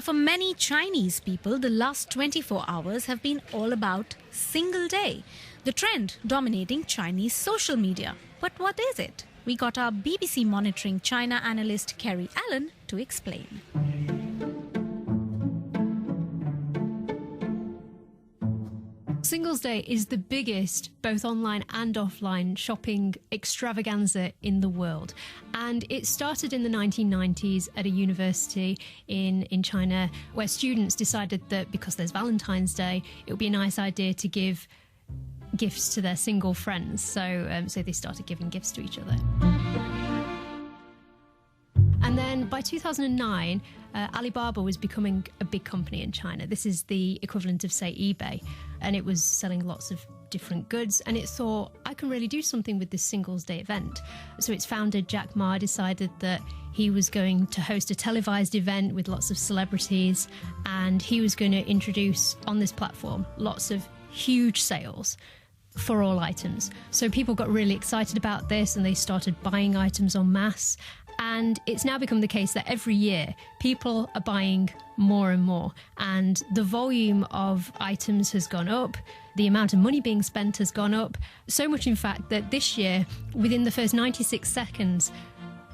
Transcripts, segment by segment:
for many Chinese people, the last 24 hours have been all about single day, the trend dominating Chinese social media. But what is it? We got our BBC Monitoring China analyst Kerry Allen to explain. Singles Day is the biggest, both online and offline, shopping extravaganza in the world. And it started in the 1990s at a university in China, where students decided that because there's Valentine's Day, it would be a nice idea to give gifts to their single friends. So they started giving gifts to each other. And then by 2009, Alibaba was becoming a big company in China. This is the equivalent of, say, eBay. And it was selling lots of different goods. And it thought, I can really do something with this Singles Day event. So its founder, Jack Ma, decided that he was going to host a televised event with lots of celebrities. And he was going to introduce on this platform lots of huge sales for all items. So people got really excited about this and they started buying items en masse. And it's now become the case that every year people are buying more and more. And the volume of items has gone up. The amount of money being spent has gone up. So much, in fact, that this year, within the first 96 seconds,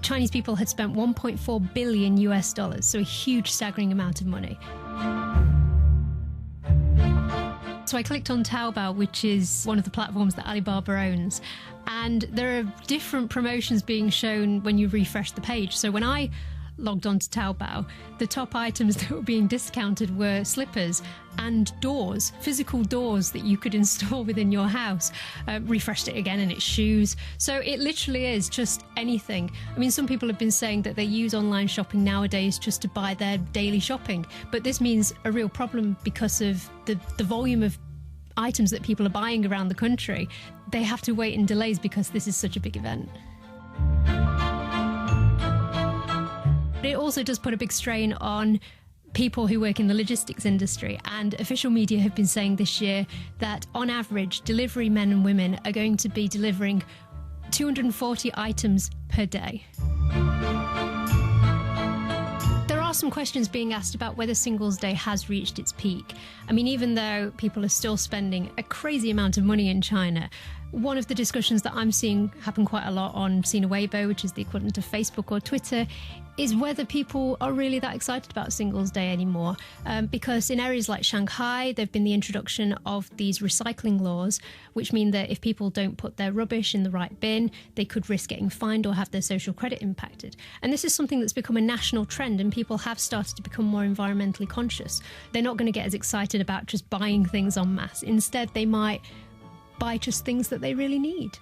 Chinese people had spent $1.4 billion US. So a huge, staggering amount of money. So I clicked on Taobao, which is one of the platforms that Alibaba owns, and there are different promotions being shown when you refresh the page. So when I logged onto Taobao, the top items that were being discounted were slippers and doors, physical doors that you could install within your house. Refreshed it again and it's shoes. So it literally is just anything. I mean, some people have been saying that they use online shopping nowadays just to buy their daily shopping, but this means a real problem because of the volume of items that people are buying around the country. They have to wait in delays because this is such a big event. It also does put a big strain on people who work in the logistics industry, and official media have been saying this year that on average delivery men and women are going to be delivering 240 items per day. There are some questions being asked about whether Singles Day has reached its peak. I mean, even though people are still spending a crazy amount of money in China, one of the discussions that I'm seeing happen quite a lot on Sina Weibo, which is the equivalent of Facebook or Twitter, is whether people are really that excited about Singles Day anymore. Because in areas like Shanghai, there have been the introduction of these recycling laws, which mean that if people don't put their rubbish in the right bin, they could risk getting fined or have their social credit impacted. And this is something that's become a national trend, and people have started to become more environmentally conscious. They're not going to get as excited about just buying things en masse. Instead, they might buy just things that they really need.